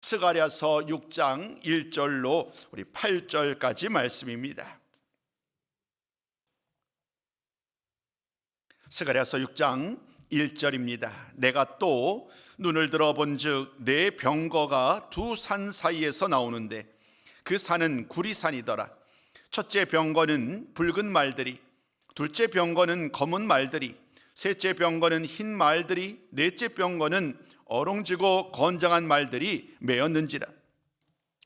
스가랴서 6장 1절로 우리 8절까지 말씀입니다. 스가랴서 6장 1절입니다. 내가 또 눈을 들어본즉 내 병거가 두 산 사이에서 나오는데 그 산은 구리산이더라. 첫째 병거는 붉은 말들이, 둘째 병거는 검은 말들이, 셋째 병거는 흰 말들이, 넷째 병거는 어롱지고 건장한 말들이 메었는지라.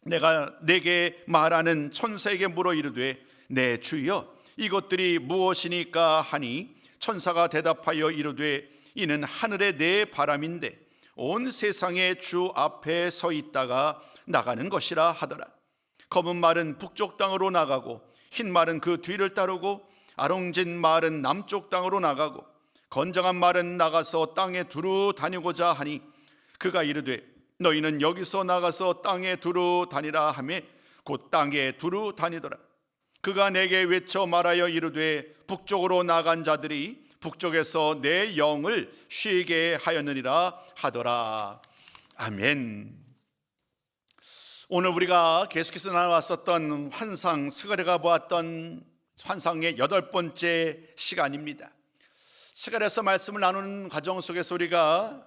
내가 내게 말하는 천사에게 물어 이르되 내 주여 이것들이 무엇이니까 하니 천사가 대답하여 이르되 이는 하늘의 내 바람인데 온 세상의 주 앞에 서 있다가 나가는 것이라 하더라. 검은 말은 북쪽 땅으로 나가고 흰 말은 그 뒤를 따르고 아롱진 말은 남쪽 땅으로 나가고 건장한 말은 나가서 땅에 두루 다니고자 하니 그가 이르되 너희는 여기서 나가서 땅에 두루 다니라 하매 곧 땅에 두루 다니더라. 그가 내게 외쳐 말하여 이르되 북쪽으로 나간 자들이 북쪽에서 내 영을 쉬게 하였느니라 하더라. 아멘. 오늘 우리가 계속해서 나왔었던 환상, 스가랴가 보았던 환상의 8번째 시간입니다. 스가랴서 말씀을 나누는 과정 속에서 우리가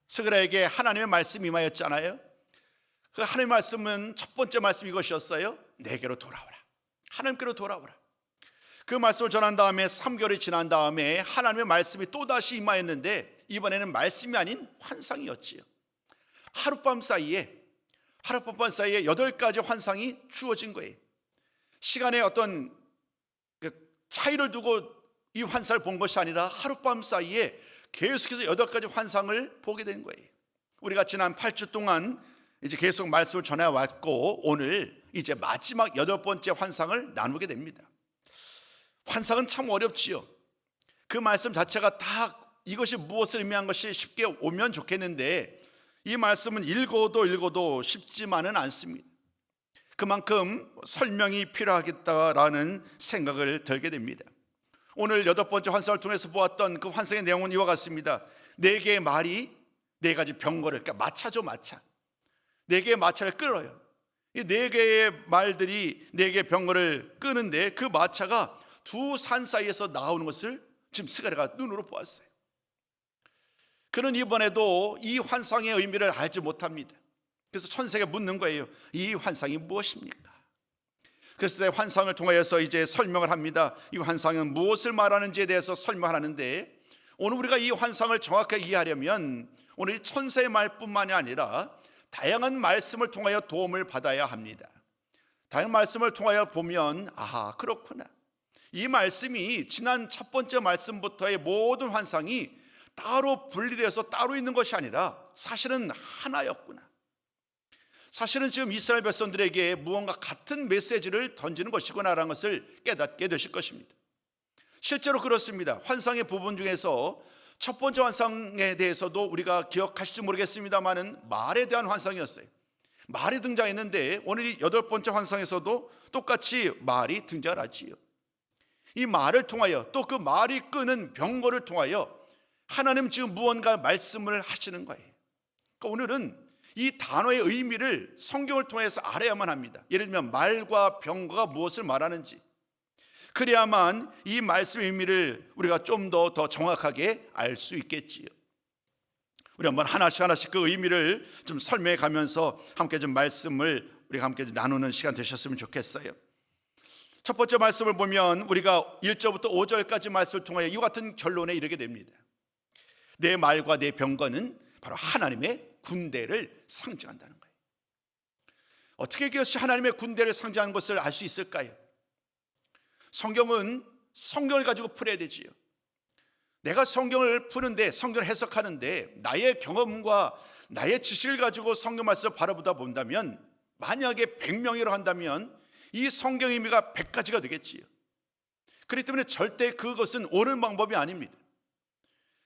스가랴에게 하나님의 말씀이 임하였잖아요. 그 하나님의 말씀은 첫 번째 말씀 이것이었어요. 내게로 돌아오라. 하나님께로 돌아오라. 그 말씀을 전한 다음에 3개월이 지난 다음에 하나님의 말씀이 또다시 임하였는데 이번에는 말씀이 아닌 환상이었지요. 하룻밤 사이에 8가지 환상이 주어진 거예요. 시간의 어떤 차이를 두고 이 환상을 본 것이 아니라 하룻밤 사이에 계속해서 8가지 환상을 보게 된 거예요. 우리가 지난 8주 동안 이제 계속 말씀을 전해왔고 오늘 이제 마지막 8번째 환상을 나누게 됩니다. 환상은 참 어렵지요. 그 말씀 자체가 다 이것이 무엇을 의미한 것이 쉽게 오면 좋겠는데 이 말씀은 읽어도 쉽지만은 않습니다. 그만큼 설명이 필요하겠다라는 생각을 들게 됩니다. 오늘 8번째 환상을 통해서 보았던 그 환상의 내용은 이와 같습니다. 4개의 말이 4가지 병거를, 그러니까 마차죠, 마차. 4개의 마차를 끌어요. 이 4개의 말들이 4개의 병거를 끄는데 그 마차가 두 산 사이에서 나오는 것을 지금 스가랴가 눈으로 보았어요. 그는 이번에도 이 환상의 의미를 알지 못합니다. 그래서 천사에게 묻는 거예요. 이 환상이 무엇입니까? 그래서 내 환상을 통하여서 이제 설명을 합니다. 이 환상은 무엇을 말하는지에 대해서 설명하는데 오늘 우리가 이 환상을 정확하게 이해하려면 오늘 이 천사의 말뿐만이 아니라 다양한 말씀을 통하여 도움을 받아야 합니다. 다양한 말씀을 통하여 보면 아하, 그렇구나. 이 말씀이 지난 첫 번째 말씀부터의 모든 환상이 따로 분리되어서 따로 있는 것이 아니라 사실은 하나였구나. 사실은 지금 이스라엘 백성들에게 무언가 같은 메시지를 던지는 것이구나라는 것을 깨닫게 되실 것입니다. 실제로 그렇습니다. 환상의 부분 중에서 첫 번째 환상에 대해서도 우리가 기억하실지 모르겠습니다만은 말에 대한 환상이었어요. 말이 등장했는데 오늘 이 8번째 환상에서도 똑같이 말이 등장을 하지요. 이 말을 통하여 또 그 말이 끄는 병거를 통하여 하나님 지금 무언가 말씀을 하시는 거예요. 그러니까 오늘은 이 단어의 의미를 성경을 통해서 알아야만 합니다. 예를 들면 말과 병거가 무엇을 말하는지, 그래야만 이 말씀의 의미를 우리가 좀 더 정확하게 알 수 있겠지요. 우리 한번 하나씩 그 의미를 좀 설명해 가면서 함께 좀 말씀을 우리가 함께 나누는 시간 되셨으면 좋겠어요. 첫 번째 말씀을 보면 우리가 1절부터 5절까지 말씀을 통하여 이와 같은 결론에 이르게 됩니다. 내 말과 내 병거는 바로 하나님의 군대를 상징한다는 거예요. 어떻게 이것이 하나님의 군대를 상징하는 것을 알 수 있을까요? 성경은 성경을 가지고 풀어야 되지요. 내가 성경을 푸는데, 성경을 해석하는데 나의 경험과 나의 지식을 가지고 성경 말씀을 바라보다 본다면 만약에 100명이라고 한다면 이 성경 의미가 100가지가 되겠지요. 그렇기 때문에 절대 그것은 옳은 방법이 아닙니다.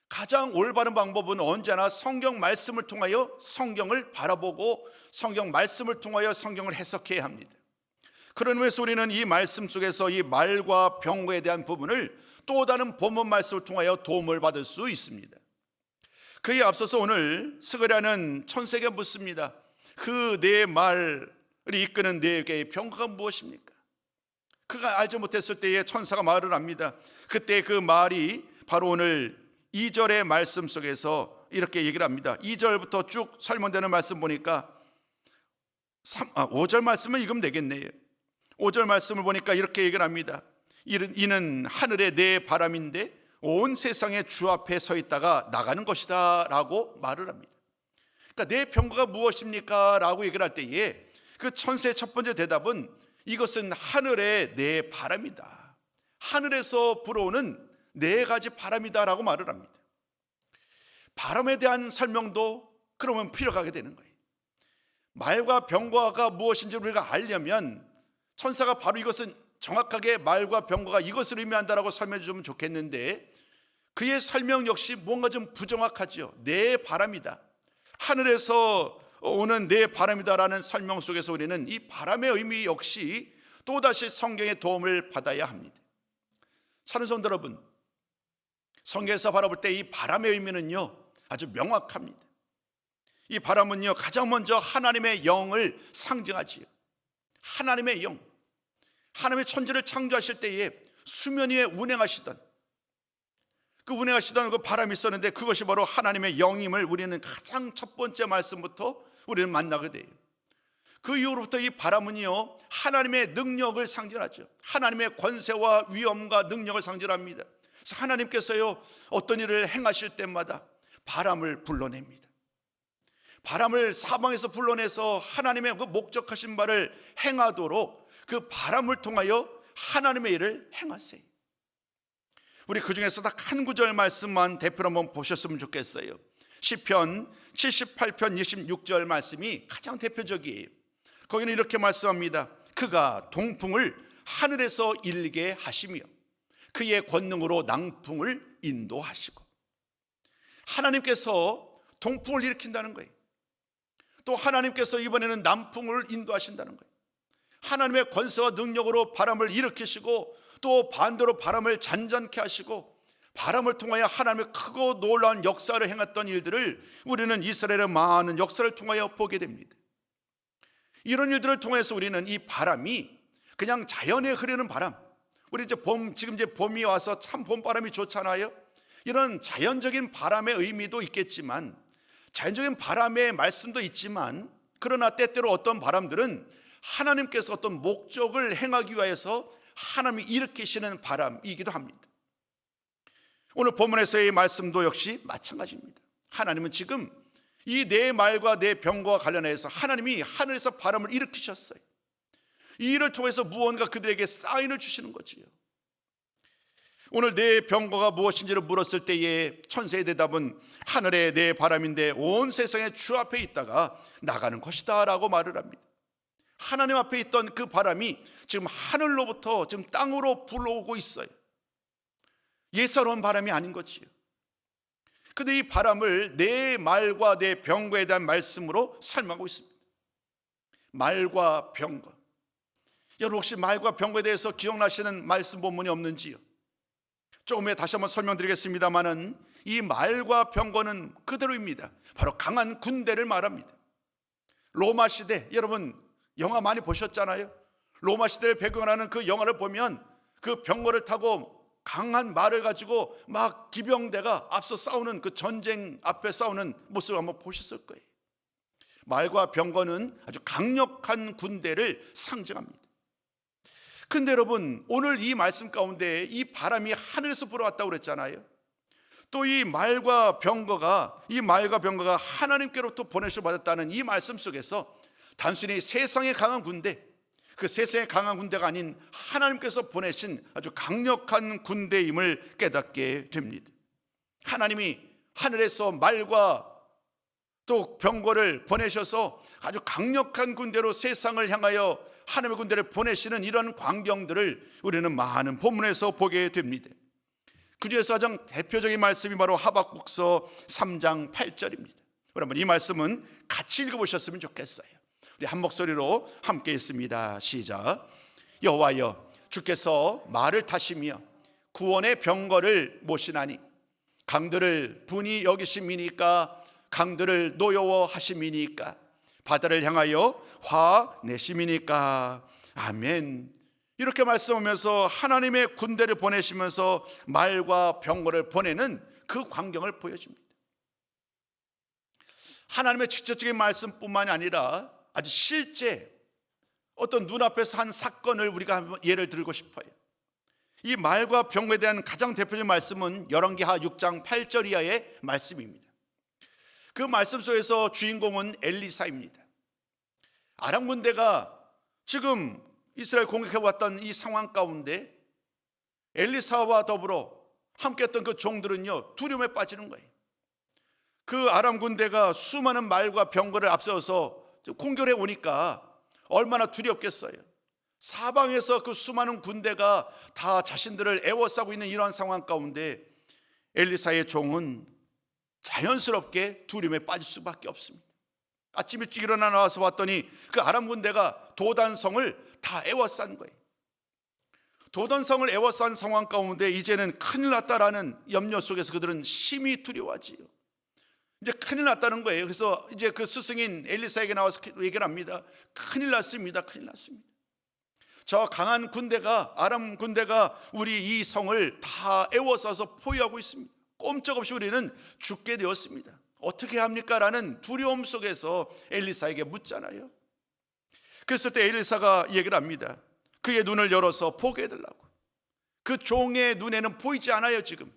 가장 올바른 방법은 언제나 성경 말씀을 통하여 성경을 바라보고 성경 말씀을 통하여 성경을 해석해야 합니다. 그런 의미에서 우리는 이 말씀 속에서 이 말과 병거에 대한 부분을 또 다른 본문 말씀을 통하여 도움을 받을 수 있습니다. 그에 앞서서 오늘 스가랴는 천사에게 묻습니다. 그 내 말을 이끄는 내 개의 병거가 무엇입니까? 그가 알지 못했을 때에 천사가 말을 합니다. 그때 그 말이 바로 오늘 2절의 말씀 속에서 이렇게 얘기를 합니다. 2절부터 쭉 설명되는 말씀 보니까 5절 말씀을 읽으면 되겠네요. 5절 말씀을 보니까 이렇게 얘기를 합니다. 이는 하늘의 내 바람인데 온 세상의 주 앞에 서 있다가 나가는 것이다 라고 말을 합니다. 그러니까 내 병거가 무엇입니까? 라고 얘기를 할 때에 그 천사의 첫 번째 대답은 이것은 하늘의 내 바람이다. 하늘에서 불어오는 네 가지 바람이다 라고 말을 합니다. 바람에 대한 설명도 그러면 필요가 하게 되는 거예요. 말과 병거가 무엇인지 우리가 알려면 천사가 바로 이것은 정확하게 말과 병거가 이것을 의미한다라고 설명해 주면 좋겠는데 그의 설명 역시 뭔가 좀 부정확하죠. 내 바람이다. 하늘에서 오는 내 바람이다라는 설명 속에서 우리는 이 바람의 의미 역시 또다시 성경의 도움을 받아야 합니다. 사는 성도 여러분, 성경에서 바라볼 때 이 바람의 의미는요 아주 명확합니다. 이 바람은요 가장 먼저 하나님의 영을 상징하지요. 하나님의 영, 하나님의 천지를 창조하실 때에 수면 위에 운행하시던 그 바람이 있었는데 그것이 바로 하나님의 영임을 우리는 가장 첫 번째 말씀부터 우리는 만나게 돼요. 그 이후로부터 이 바람은요 하나님의 능력을 상징하죠. 하나님의 권세와 위엄과 능력을 상징합니다. 그래서 하나님께서요 어떤 일을 행하실 때마다 바람을 불러냅니다. 바람을 사방에서 불러내서 하나님의 그 목적하신 바를 행하도록 그 바람을 통하여 하나님의 일을 행하세요. 우리 그 중에서 딱 한 구절 말씀만 대표로 한번 보셨으면 좋겠어요. 시편 78편 26절 말씀이 가장 대표적이에요. 거기는 이렇게 말씀합니다. 그가 동풍을 하늘에서 일게 하시며 그의 권능으로 낭풍을 인도하시고. 하나님께서 동풍을 일으킨다는 거예요. 또 하나님께서 이번에는 남풍을 인도하신다는 거예요. 하나님의 권세와 능력으로 바람을 일으키시고 또 반대로 바람을 잔잔케 하시고 바람을 통하여 하나님의 크고 놀라운 역사를 행했던 일들을 우리는 이스라엘의 많은 역사를 통하여 보게 됩니다. 이런 일들을 통해서 우리는 이 바람이 그냥 자연에 흐르는 바람, 우리 지금 봄이 와서 참 봄바람이 좋잖아요. 이런 자연적인 바람의 의미도 있겠지만 자연적인 바람의 말씀도 있지만 그러나 때때로 어떤 바람들은 하나님께서 어떤 목적을 행하기 위해서 하나님이 일으키시는 바람이기도 합니다. 오늘 본문에서의 말씀도 역시 마찬가지입니다. 하나님은 지금 이 내 말과 내 병과 관련해서 하나님이 하늘에서 바람을 일으키셨어요. 이 일을 통해서 무언가 그들에게 사인을 주시는 거지요. 오늘 내 병거가 무엇인지를 물었을 때의 천사의 대답은 하늘의 내 바람인데 온 세상의 주 앞에 있다가 나가는 것이다 라고 말을 합니다. 하나님 앞에 있던 그 바람이 지금 하늘로부터 지금 땅으로 불어오고 있어요. 예사로운 바람이 아닌 거지요. 근데 이 바람을 내 말과 내 병거에 대한 말씀으로 설명하고 있습니다. 말과 병거. 여러분 혹시 말과 병거에 대해서 기억나시는 말씀 본문이 없는지요? 조금 후에 다시 한번 설명드리겠습니다만은 이 말과 병거는 그대로입니다. 바로 강한 군대를 말합니다. 로마 시대, 여러분 영화 많이 보셨잖아요. 로마 시대를 배경으로 하는 그 영화를 보면 그 병거를 타고 강한 말을 가지고 막 기병대가 앞서 싸우는 그 전쟁 앞에 싸우는 모습을 한번 보셨을 거예요. 말과 병거는 아주 강력한 군대를 상징합니다. 근데 여러분 오늘 이 말씀 가운데 이 바람이 하늘에서 불어왔다고 그랬잖아요. 또 이 말과 병거가 하나님께로부터 보내셔 받았다는 이 말씀 속에서 단순히 세상에 강한 군대, 그 세상에 강한 군대가 아닌 하나님께서 보내신 아주 강력한 군대임을 깨닫게 됩니다. 하나님이 하늘에서 말과 또 병거를 보내셔서 아주 강력한 군대로 세상을 향하여 하나님의 군대를 보내시는 이런 광경들을 우리는 많은 본문에서 보게 됩니다. 그 중에서 가장 대표적인 말씀이 바로 하박국서 3장 8절입니다. 여러분 이 말씀은 같이 읽어보셨으면 좋겠어요. 우리 한 목소리로 함께 읽습니다. 시작. 여호와여 주께서 말을 타시며 구원의 병거를 모시나니 강들을 분이 여기심이니까 강들을 노여워하심이니까 바다를 향하여 화내심이니까. 아멘. 이렇게 말씀하면서 하나님의 군대를 보내시면서 말과 병거를 보내는 그 광경을 보여줍니다. 하나님의 직접적인 말씀뿐만이 아니라 아주 실제 어떤 눈앞에서 한 사건을 우리가 한번 예를 들고 싶어요. 이 말과 병거에 대한 가장 대표적인 말씀은 열왕기하 6장 8절 이하의 말씀입니다. 그 말씀 속에서 주인공은 엘리사입니다. 아람 군대가 지금 이스라엘 공격해왔던 이 상황 가운데 엘리사와 더불어 함께했던 그 종들은요, 두려움에 빠지는 거예요. 그 아람 군대가 수많은 말과 병거를 앞세워서 공격해 오니까 얼마나 두렵겠어요. 사방에서 그 수많은 군대가 다 자신들을 에워싸고 있는 이러한 상황 가운데 엘리사의 종은 자연스럽게 두려움에 빠질 수밖에 없습니다. 아침 일찍 일어나 나와서 봤더니 그 아람 군대가 도단성을 다 에워싼 거예요. 도단성을 에워싼 상황 가운데 이제는 큰일 났다라는 염려 속에서 그들은 심히 두려워하지요. 이제 큰일 났다는 거예요. 그래서 이제 그 스승인 엘리사에게 나와서 얘기를 합니다. 큰일 났습니다. 큰일 났습니다. 저 강한 군대가, 아람 군대가 우리 이 성을 다 에워싸서 포위하고 있습니다. 꼼짝없이 우리는 죽게 되었습니다. 어떻게 합니까? 라는 두려움 속에서 엘리사에게 묻잖아요. 그랬을 때 엘리사가 얘기를 합니다. 그의 눈을 열어서 보게 해달라고. 그 종의 눈에는 보이지 않아요. 지금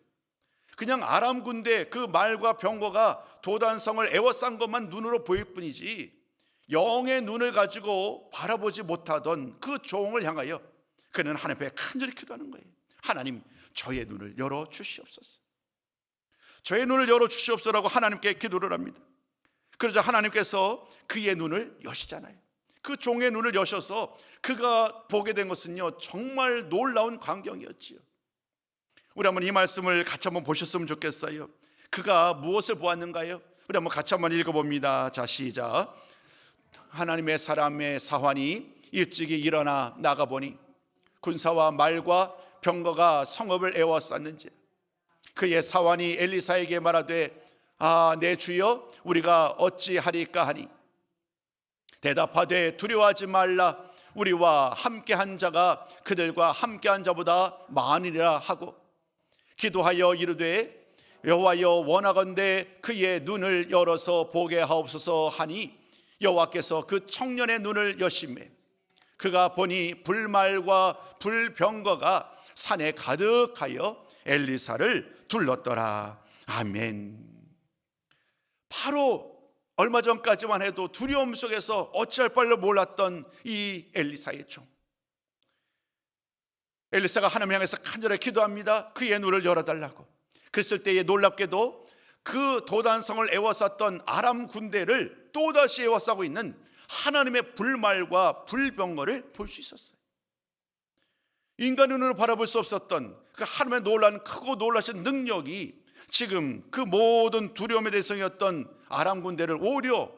그냥 아람 군대 그 말과 병거가 도단성을 에워싼 것만 눈으로 보일 뿐이지 영의 눈을 가지고 바라보지 못하던 그 종을 향하여 그는 하나님 앞에 간절히 기도하는 거예요. 하나님, 저의 눈을 열어 주시옵소서. 저의 눈을 열어 주시옵소서라고 하나님께 기도를 합니다. 그러자 하나님께서 그의 눈을 여시잖아요. 그 종의 눈을 여셔서 그가 보게 된 것은요, 정말 놀라운 광경이었지요. 우리 한번 이 말씀을 같이 한번 보셨으면 좋겠어요. 그가 무엇을 보았는가요? 우리 한번 같이 한번 읽어봅니다. 자, 시작. 하나님의 사람의 사환이 일찍이 일어나 나가보니 군사와 말과 병거가 성읍을 에워쌌는지 그의 사환이 엘리사에게 말하되 내 주여 우리가 어찌하리까 하니 대답하되 두려워하지 말라 우리와 함께한 자가 그들과 함께한 자보다 많으리라 하고 기도하여 이르되 여호와여 원하건대 그의 눈을 열어서 보게 하옵소서 하니 여호와께서 그 청년의 눈을 여시매 그가 보니 불말과 불병거가 산에 가득하여 엘리사를 둘렀더라. 아멘. 바로 얼마 전까지만 해도 두려움 속에서 어찌할 바를 몰랐던 이 엘리사의 종. 엘리사가 하나님 향해서 간절히 기도합니다. 그의 눈을 열어달라고. 그랬을 때에 놀랍게도 그 도단성을 에워쌌던 아람 군대를 또다시 에워싸고 있는 하나님의 불말과 불병거를 볼 수 있었어요. 인간 눈으로 바라볼 수 없었던 그 하나님의 놀란 크고 놀라신 능력이 지금 그 모든 두려움의 대상이었던 아람 군대를 오히려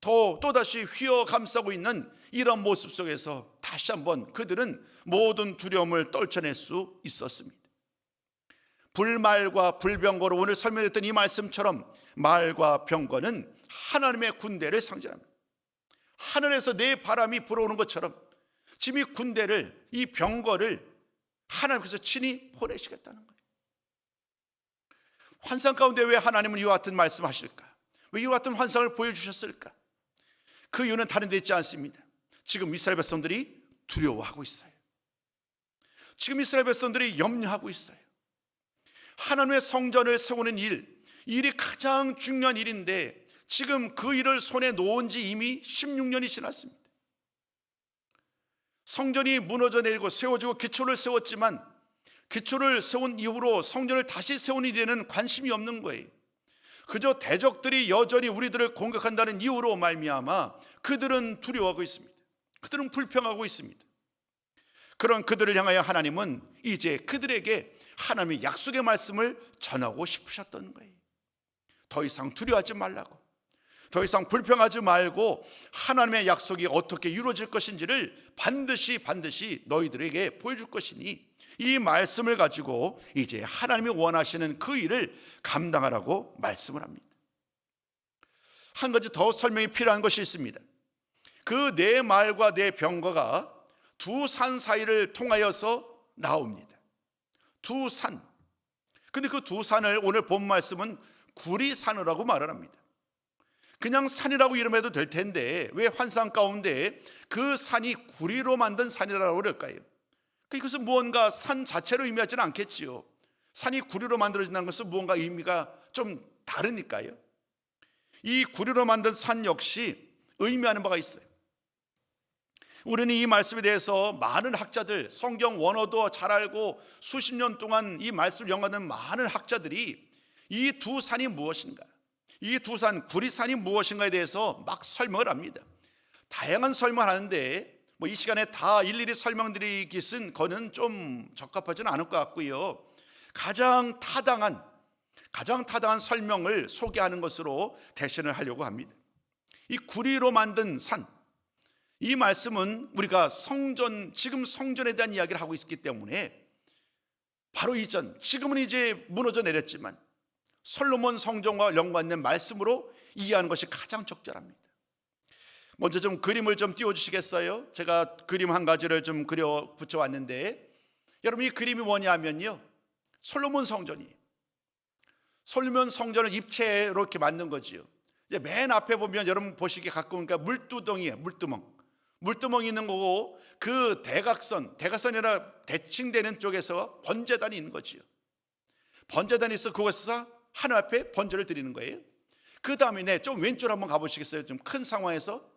또다시 휘어 감싸고 있는 이런 모습 속에서 다시 한번 그들은 모든 두려움을 떨쳐낼 수 있었습니다. 불말과 불병거로 오늘 설명했던 이 말씀처럼 말과 병거는 하나님의 군대를 상징합니다. 하늘에서 내 바람이 불어오는 것처럼 지금 이 군대를, 이 병거를 하나님께서 친히 보내시겠다는 거예요. 환상 가운데 왜 하나님은 이와 같은 말씀하실까? 왜 이와 같은 환상을 보여주셨을까? 그 이유는 다른 데 있지 않습니다. 지금 이스라엘 백성들이 두려워하고 있어요. 지금 이스라엘 백성들이 염려하고 있어요. 하나님의 성전을 세우는 일이 가장 중요한 일인데 지금 그 일을 손에 놓은 지 이미 16년이 지났습니다. 성전이 무너져 내리고 세워지고 기초를 세웠지만 기초를 세운 이후로 성전을 다시 세우는 일에는 관심이 없는 거예요. 그저 대적들이 여전히 우리들을 공격한다는 이유로 말미암아 그들은 두려워하고 있습니다. 그들은 불평하고 있습니다. 그런 그들을 향하여 하나님은 이제 그들에게 하나님의 약속의 말씀을 전하고 싶으셨던 거예요. 더 이상 두려워하지 말라고, 더 이상 불평하지 말고 하나님의 약속이 어떻게 이루어질 것인지를 반드시 너희들에게 보여줄 것이니 이 말씀을 가지고 이제 하나님이 원하시는 그 일을 감당하라고 말씀을 합니다. 한 가지 더 설명이 필요한 것이 있습니다. 그 내 말과 내 병거가 두 산 사이를 통하여서 나옵니다. 두 산. 근데 그 두 산을 오늘 본 말씀은 구리산이라고 말을 합니다. 그냥 산이라고 이름해도 될 텐데 왜 환상 가운데 그 산이 구리로 만든 산이라고 그럴까요? 이것은 무언가 산 자체로 의미하지는 않겠지요. 산이 구리로 만들어진다는 것은 무언가 의미가 좀 다르니까요. 이 구리로 만든 산 역시 의미하는 바가 있어요. 우리는 이 말씀에 대해서 많은 학자들, 성경 원어도 잘 알고 수십 년 동안 이 말씀을 연구하는 많은 학자들이 이 두 산이 무엇인가, 이 두 산, 구리산이 무엇인가에 대해서 막 설명을 합니다. 다양한 설명을 하는데 이 시간에 다 일일이 설명드리기는 거는 좀 적합하지는 않을 것 같고요. 가장 타당한 설명을 소개하는 것으로 대신을 하려고 합니다. 이 구리로 만든 산, 이 말씀은 우리가 지금 성전에 대한 이야기를 하고 있기 때문에 바로 이전, 지금은 이제 무너져 내렸지만 솔로몬 성전과 연관된 말씀으로 이해하는 것이 가장 적절합니다. 먼저 좀 그림을 좀 띄워주시겠어요? 제가 그림 한 가지를 좀 그려 붙여왔는데, 여러분 이 그림이 뭐냐면요, 솔로몬 성전이, 솔로몬 성전을 입체로 이렇게 만든 거지요. 이제 맨 앞에 보면 여러분 보시기에 가까우니까 물두덩이에요. 물두멍이 있는 거고, 그 대각선이라 대칭되는 쪽에서 번제단이 있는 거지요. 번제단이 있어 그곳에서 하늘 앞에 번제를 드리는 거예요. 그 다음에 좀 왼쪽으로 한번 가보시겠어요? 좀 큰 상황에서.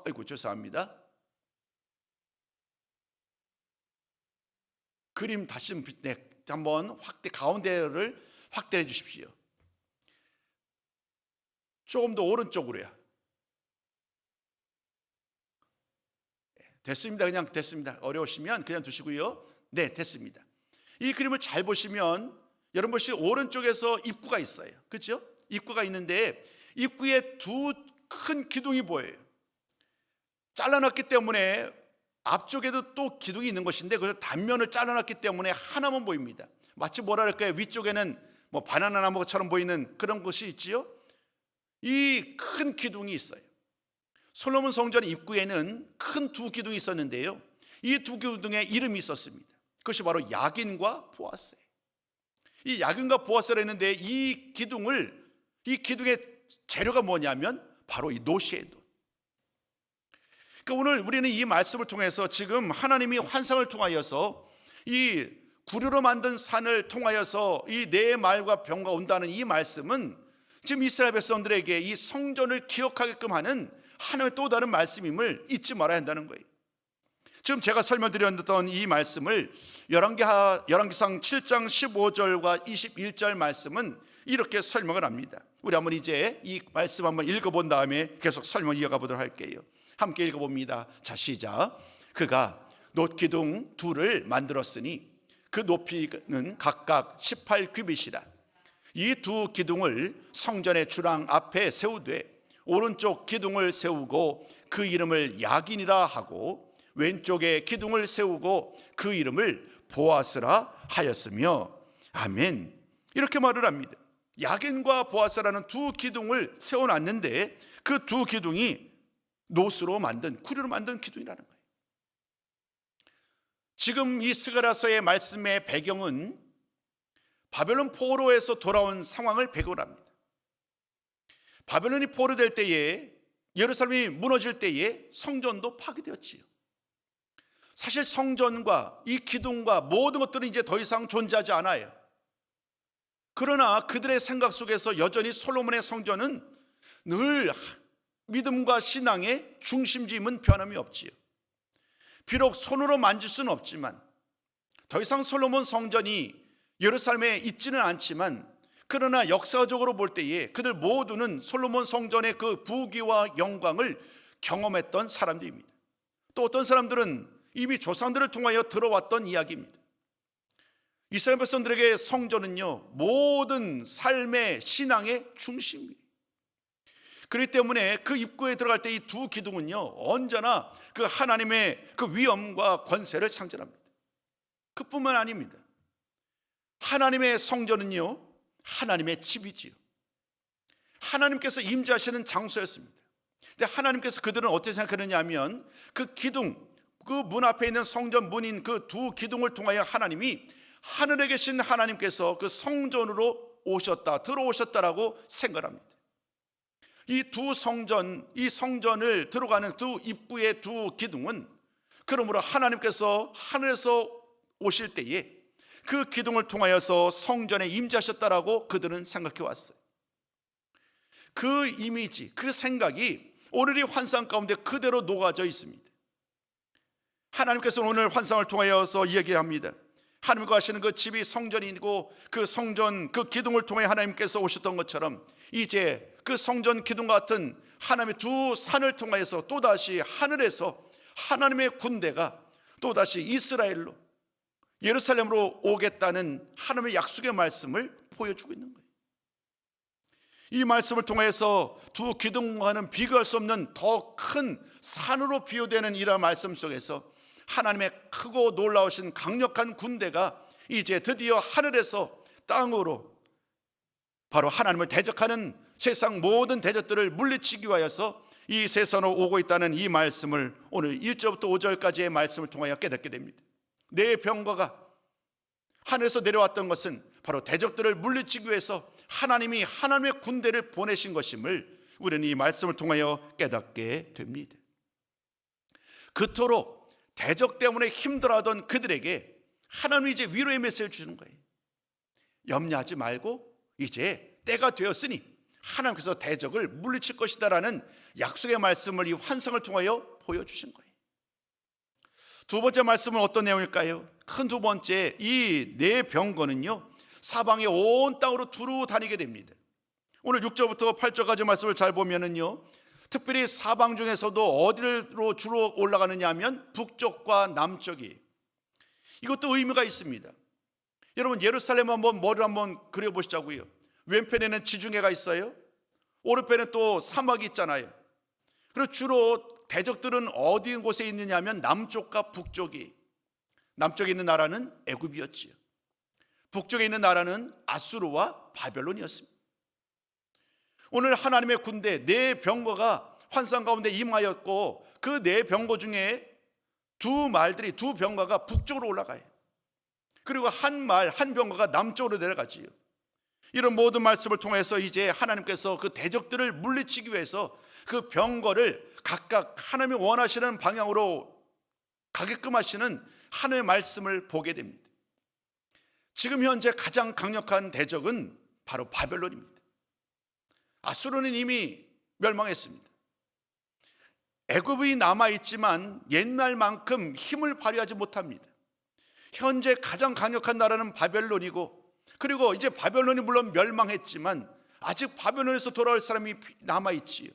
아이고 죄송합니다. 그림 다시 한번 가운데를 확대해 주십시오. 조금 더 오른쪽으로요. 됐습니다. 그냥 됐습니다. 어려우시면 그냥 두시고요. 네, 됐습니다. 이 그림을 잘 보시면 여러분 보시 오른쪽에서 입구가 있어요. 그렇죠? 입구가 있는데 입구에 두 큰 기둥이 보여요. 잘라놨기 때문에 앞쪽에도 또 기둥이 있는 것인데 그 단면을 잘라놨기 때문에 하나만 보입니다. 마치 뭐라 그럴까요? 위쪽에는 바나나 나무처럼 보이는 그런 것이 있지요. 이 큰 기둥이 있어요. 솔로몬 성전 입구에는 큰 두 기둥이 있었는데요, 이 두 기둥에 이름이 있었습니다. 그것이 바로 야긴과 보아스예요. 이 야긴과 보아스라 했는데 이 기둥의 재료가 뭐냐면 바로 이 노시의 돌. 그러니까 오늘 우리는 이 말씀을 통해서 지금 하나님이 환상을 통하여서 이 구리로 만든 산을 통하여서 이 내 말과 병과 온다는 이 말씀은 지금 이스라엘 백성들에게 이 성전을 기억하게끔 하는 하나님의 또 다른 말씀임을 잊지 말아야 한다는 거예요. 지금 제가 설명드렸던 이 말씀을 열왕기상 7장 15절과 21절 말씀은 이렇게 설명을 합니다. 우리 한번 이제 이 말씀 한번 읽어본 다음에 계속 설명 이어가 보도록 할게요. 함께 읽어봅니다. 자, 시작. 그가 놋기둥 둘을 만들었으니 그 높이는 각각 18규빗이라. 이 두 기둥을 성전의 주랑 앞에 세우되 오른쪽 기둥을 세우고 그 이름을 야긴이라 하고 왼쪽에 기둥을 세우고 그 이름을 보아스라 하였으며. 아멘. 이렇게 말을 합니다. 야긴과 보아스라는 두 기둥을 세워놨는데 그 두 기둥이 노스로 만든, 구리로 만든 기둥이라는 거예요. 지금 이 스가랴서의 말씀의 배경은 바벨론 포로에서 돌아온 상황을 배경으로 합니다. 바벨론이 포로될 때에, 예루살렘이 무너질 때에 성전도 파괴되었지요. 사실 성전과 이 기둥과 모든 것들은 이제 더 이상 존재하지 않아요. 그러나 그들의 생각 속에서 여전히 솔로몬의 성전은 늘 믿음과 신앙의 중심지임은 변함이 없지요. 비록 손으로 만질 수는 없지만, 더 이상 솔로몬 성전이 예루살렘에 있지는 않지만, 그러나 역사적으로 볼 때에 그들 모두는 솔로몬 성전의 그 부귀와 영광을 경험했던 사람들입니다. 또 어떤 사람들은 이미 조상들을 통하여 들어왔던 이야기입니다. 이스라엘 백성들에게 성전은요, 모든 삶의 신앙의 중심이에요. 그렇기 때문에 그 입구에 들어갈 때 이 두 기둥은요, 언제나 그 하나님의 그 위엄과 권세를 상징합니다. 그뿐만 아닙니다. 하나님의 성전은요, 하나님의 집이지요. 하나님께서 임재하시는 장소였습니다. 근데 하나님께서 그들은 어떻게 생각하느냐 하면 그 기둥, 그 문 앞에 있는 성전 문인 그 두 기둥을 통하여 하나님이 하늘에 계신 하나님께서 그 성전으로 오셨다, 들어오셨다라고 생각합니다. 이 두 성전, 이 성전을 들어가는 두 입구의 두 기둥은 그러므로 하나님께서 하늘에서 오실 때에 그 기둥을 통하여서 성전에 임재하셨다라고 그들은 생각해 왔어요. 그 이미지, 그 생각이 오늘 이 환상 가운데 그대로 녹아져 있습니다. 하나님께서는 오늘 환상을 통하여서 이야기합니다. 하나님과 하시는 그 집이 성전이고 그 성전 그 기둥을 통해 하나님께서 오셨던 것처럼 이제 그 성전 기둥 같은 하나님의 두 산을 통하여서 또다시 하늘에서 하나님의 군대가 또다시 이스라엘로 예루살렘으로 오겠다는 하나님의 약속의 말씀을 보여주고 있는 거예요. 이 말씀을 통해서 두 기둥과는 비교할 수 없는 더 큰 산으로 비유되는 이러한 말씀 속에서 하나님의 크고 놀라우신 강력한 군대가 이제 드디어 하늘에서 땅으로 바로 하나님을 대적하는 세상 모든 대적들을 물리치기 위하여서 이 세상으로 오고 있다는 이 말씀을 오늘 1절부터 5절까지의 말씀을 통하여 깨닫게 됩니다. 내 병거가 하늘에서 내려왔던 것은 바로 대적들을 물리치기 위해서 하나님이 하나님의 군대를 보내신 것임을 우리는 이 말씀을 통하여 깨닫게 됩니다. 그토록 대적 때문에 힘들어하던 그들에게 하나님이 이제 위로의 메시지를 주는 거예요. 염려하지 말고 이제 때가 되었으니 하나님께서 대적을 물리칠 것이다라는 약속의 말씀을 이 환상을 통하여 보여주신 거예요. 두 번째 말씀은 어떤 내용일까요? 큰 두 번째, 이 네 병거는요 사방의 온 땅으로 두루 다니게 됩니다. 오늘 6절부터 8절까지 말씀을 잘 보면은요, 특별히 사방 중에서도 어디로 주로 올라가느냐 하면 북쪽과 남쪽이. 이것도 의미가 있습니다. 여러분 예루살렘 한번 머리를 한번 그려보시자고요. 왼편에는 지중해가 있어요. 오른편에 또 사막이 있잖아요. 그리고 주로 대적들은 어디 곳에 있느냐 하면 남쪽과 북쪽이. 남쪽에 있는 나라는 애굽이었지요. 북쪽에 있는 나라는 아수르와 바벨론이었습니다. 오늘 하나님의 군대 네 병거가 환상 가운데 임하였고 그 네 병거 중에 두 병거가 북쪽으로 올라가요. 그리고 한 병거가 남쪽으로 내려가지요. 이런 모든 말씀을 통해서 이제 하나님께서 그 대적들을 물리치기 위해서 그 병거를 각각 하나님이 원하시는 방향으로 가게끔 하시는 하나님의 말씀을 보게 됩니다. 지금 현재 가장 강력한 대적은 바로 바벨론입니다. 아수르는 이미 멸망했습니다. 애굽이 남아있지만 옛날만큼 힘을 발휘하지 못합니다. 현재 가장 강력한 나라는 바벨론이고, 그리고 이제 바벨론이 물론 멸망했지만 아직 바벨론에서 돌아올 사람이 남아있지요.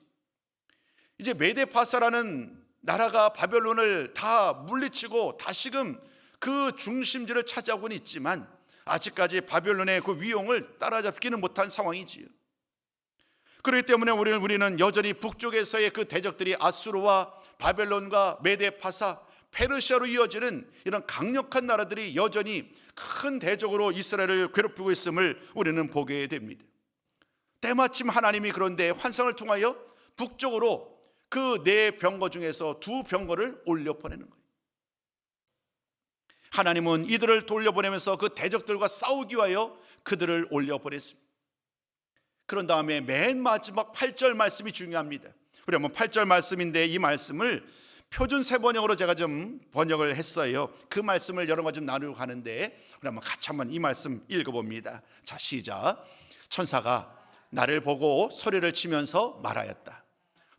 이제 메데파사라는 나라가 바벨론을 다 물리치고 다시금 그 중심지를 차지하고는 있지만 아직까지 바벨론의 그 위용을 따라잡기는 못한 상황이지요. 그렇기 때문에 우리는 여전히 북쪽에서의 그 대적들이 아수르와 바벨론과 메데파사, 페르시아로 이어지는 이런 강력한 나라들이 여전히 큰 대적으로 이스라엘을 괴롭히고 있음을 우리는 보게 됩니다. 때마침 하나님이 그런데 환상을 통하여 북쪽으로 그 네 병거 중에서 두 병거를 올려 보내는 거예요. 하나님은 이들을 돌려보내면서 그 대적들과 싸우기 위하여 그들을 올려 보냈습니다. 그런 다음에 맨 마지막 8절 말씀이 중요합니다. 우리 한번 8절 말씀인데 이 말씀을 표준 세번역으로 제가 좀 번역을 했어요. 그 말씀을 여러 가지 좀 나누고 가는데 우리 한번 같이 한번 이 말씀 읽어봅니다. 자, 시작. 천사가 나를 보고 소리를 치면서 말하였다.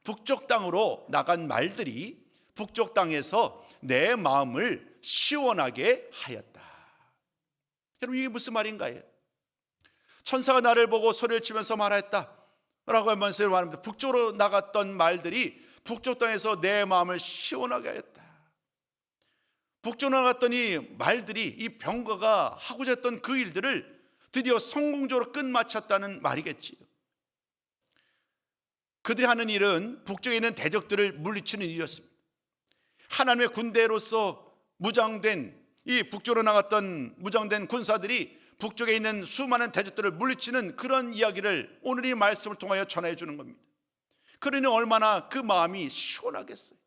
북쪽 땅으로 나간 말들이 북쪽 땅에서 내 마음을 시원하게 하였다. 여러분 이게 무슨 말인가요? 천사가 나를 보고 소리를 치면서 말했다 라고 하면서 말합니다. 북쪽으로 나갔던 말들이 북쪽 땅에서 내 마음을 시원하게 하였다. 북쪽으로 나갔던 이 말들이 이 병거가 하고자 했던 그 일들을 드디어 성공적으로 끝마쳤다는 말이겠지요. 그들이 하는 일은 북쪽에 있는 대적들을 물리치는 일이었습니다. 하나님의 군대로서 무장된 이 북쪽으로 나갔던 무장된 군사들이 북쪽에 있는 수많은 대적들을 물리치는 그런 이야기를 오늘 이 말씀을 통하여 전해 주는 겁니다. 그러니 얼마나 그 마음이 시원하겠어요.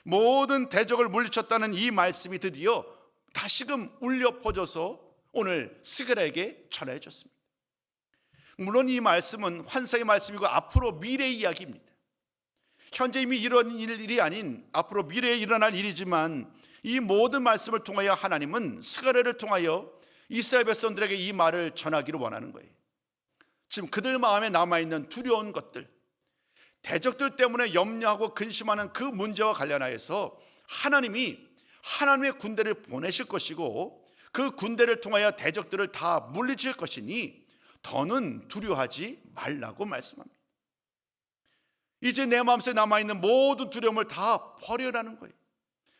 모든 대적을 물리쳤다는 이 말씀이 드디어 다시금 울려 퍼져서 오늘 스가랴에게 전해 줬습니다. 물론 이 말씀은 환상의 말씀이고 앞으로 미래의 이야기입니다. 현재 이미 이런 일이 아닌 앞으로 미래에 일어날 일이지만 이 모든 말씀을 통하여 하나님은 스가랴를 통하여 이스라엘 백성들에게 이 말을 전하기를 원하는 거예요. 지금 그들 마음에 남아있는 두려운 것들, 대적들 때문에 염려하고 근심하는 그 문제와 관련하여서 하나님이 하나님의 군대를 보내실 것이고 그 군대를 통하여 대적들을 다 물리칠 것이니 더는 두려워하지 말라고 말씀합니다. 이제 내 마음속에 남아있는 모든 두려움을 다 버리라는 거예요.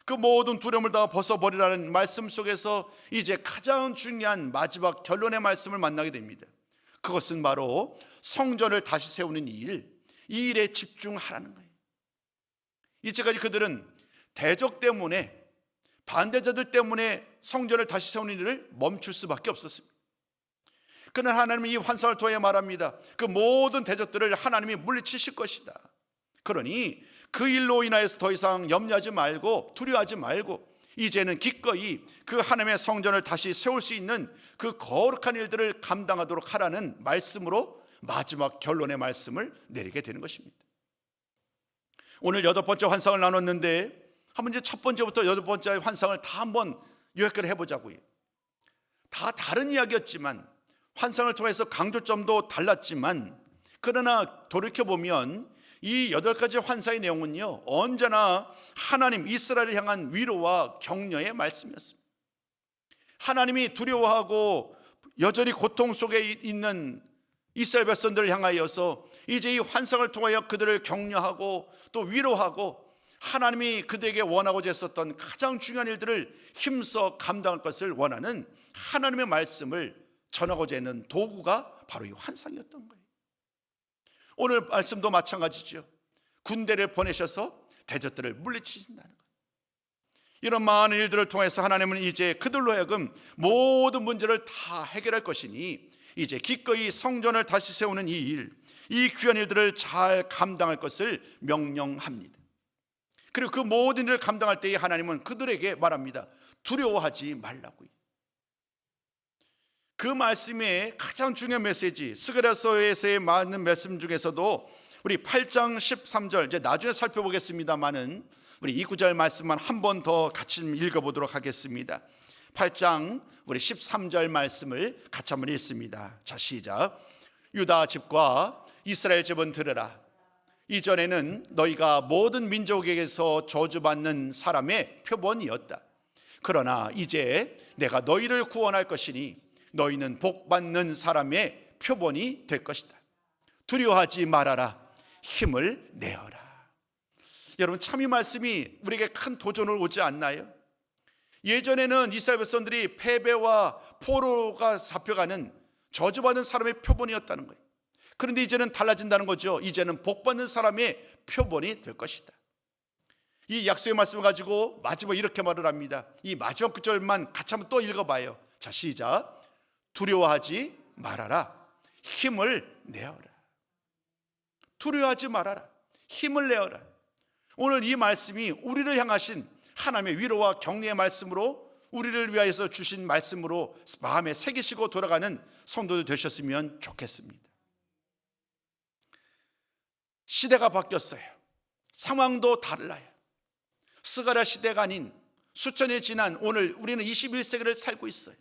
그 모든 두려움을 다 벗어버리라는 말씀 속에서 이제 가장 중요한 마지막 결론의 말씀을 만나게 됩니다. 그것은 바로 성전을 다시 세우는 이 일에 집중하라는 거예요. 이제까지 그들은 대적 때문에, 반대자들 때문에 성전을 다시 세우는 일을 멈출 수밖에 없었습니다. 그러나 하나님이 이 환상을 통해 말합니다. 그 모든 대적들을 하나님이 물리치실 것이다. 그러니 그 일로 인하여서 더 이상 염려하지 말고 두려워하지 말고 이제는 기꺼이 그 하나님의 성전을 다시 세울 수 있는 그 거룩한 일들을 감당하도록 하라는 말씀으로 마지막 결론의 말씀을 내리게 되는 것입니다. 오늘 8번째 환상을 나눴는데 한번 이제 첫 번째부터 8번째 환상을 다 한번 요약을 해보자고요. 다 다른 이야기였지만 환상을 통해서 강조점도 달랐지만 그러나 돌이켜보면 이 8가지 환상의 내용은요 언제나 하나님 이스라엘을 향한 위로와 격려의 말씀이었습니다. 하나님이 두려워하고 여전히 고통 속에 있는 이스라엘 백성들을 향하여서 이제 이 환상을 통하여 그들을 격려하고 또 위로하고 하나님이 그들에게 원하고자 했었던 가장 중요한 일들을 힘써 감당할 것을 원하는 하나님의 말씀을 전하고자 했는 도구가 바로 이 환상이었던 거예요. 오늘 말씀도 마찬가지죠. 군대를 보내셔서 대적들을 물리치신다는 것. 이런 많은 일들을 통해서 하나님은 이제 그들로 하여금 모든 문제를 다 해결할 것이니 이제 기꺼이 성전을 다시 세우는 이 일, 이 귀한 일들을 잘 감당할 것을 명령합니다. 그리고 그 모든 일을 감당할 때에 하나님은 그들에게 말합니다. 두려워하지 말라고요. 그 말씀의 가장 중요한 메시지, 스가랴서에서의 많은 말씀 중에서도 우리 8장 13절, 이제 나중에 살펴보겠습니다만은 우리 이 구절 말씀만 한 번 더 같이 읽어보도록 하겠습니다. 8장 우리 13절 말씀을 같이 한번 읽습니다. 자, 시작. 유다 집과 이스라엘 집은 들으라. 이전에는 너희가 모든 민족에게서 저주받는 사람의 표본이었다. 그러나 이제 내가 너희를 구원할 것이니 너희는 복받는 사람의 표본이 될 것이다. 두려워하지 말아라. 힘을 내어라. 여러분, 참 이 말씀이 우리에게 큰 도전을 오지 않나요? 예전에는 이스라엘 백성들이 패배와 포로가 잡혀가는 저주받은 사람의 표본이었다는 거예요. 그런데 이제는 달라진다는 거죠. 이제는 복받는 사람의 표본이 될 것이다. 이 약속의 말씀을 가지고 마지막 이렇게 말을 합니다. 이 마지막 구절만 같이 한번 또 읽어봐요. 자, 시작. 두려워하지 말아라. 힘을 내어라. 두려워하지 말아라. 힘을 내어라. 오늘 이 말씀이 우리를 향하신 하나님의 위로와 격려의 말씀으로 우리를 위하여서 주신 말씀으로 마음에 새기시고 돌아가는 성도들 되셨으면 좋겠습니다. 시대가 바뀌었어요. 상황도 달라요. 스가랴 시대가 아닌 수천이 지난 오늘 우리는 21세기를 살고 있어요.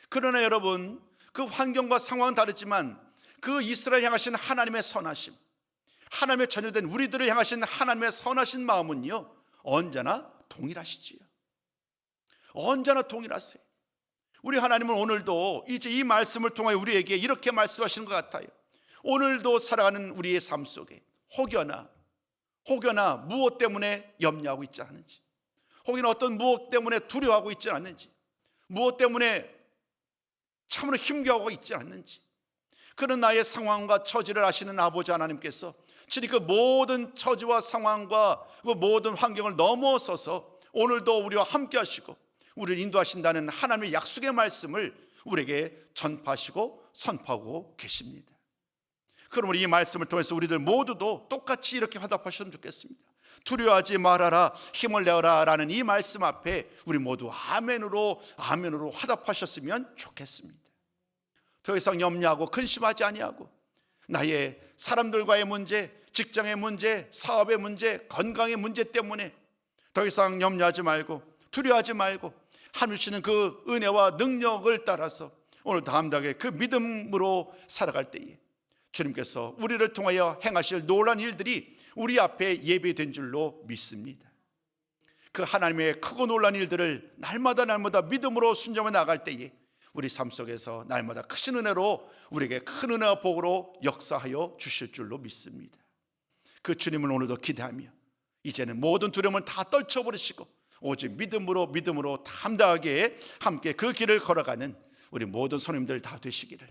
그러나 여러분, 그 환경과 상황은 다르지만 그 이스라엘 향하신 하나님의 선하심, 하나님의 자녀된 우리들을 향하신 하나님의 선하신 마음은요 언제나 동일하시지요. 언제나 동일하세요. 우리 하나님은 오늘도 이제 이 말씀을 통해 우리에게 이렇게 말씀하시는 것 같아요. 오늘도 살아가는 우리의 삶 속에 혹여나 무엇 때문에 염려하고 있지 않은지, 혹여나 어떤 무엇 때문에 두려워하고 있지 않는지, 무엇 때문에 참으로 힘겨워하고 있지 않는지, 그런 나의 상황과 처지를 아시는 아버지 하나님께서 진히 그 모든 처지와 상황과 그 모든 환경을 넘어서서 오늘도 우리와 함께 하시고 우리를 인도하신다는 하나님의 약속의 말씀을 우리에게 전파하시고 선포하고 계십니다. 그러므로 이 말씀을 통해서 우리들 모두도 똑같이 이렇게 화답하셨으면 좋겠습니다. 두려워하지 말아라, 힘을 내어라 라는 이 말씀 앞에 우리 모두 아멘으로 화답하셨으면 좋겠습니다. 더 이상 염려하고 근심하지 아니하고 나의 사람들과의 문제, 직장의 문제, 사업의 문제, 건강의 문제 때문에 더 이상 염려하지 말고 두려워하지 말고 하나님 주시는 그 은혜와 능력을 따라서 오늘 담대하게 그 믿음으로 살아갈 때에 주님께서 우리를 통하여 행하실 놀라운 일들이 우리 앞에 예비된 줄로 믿습니다. 그 하나님의 크고 놀라운 일들을 날마다 믿음으로 순종해 나갈 때에 우리 삶 속에서 날마다 크신 은혜로 우리에게 큰 은혜와 복으로 역사하여 주실 줄로 믿습니다. 그 주님을 오늘도 기대하며 이제는 모든 두려움을 다 떨쳐버리시고 오직 믿음으로 담대하게 함께 그 길을 걸어가는 우리 모든 손님들 다 되시기를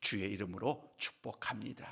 주의 이름으로 축복합니다.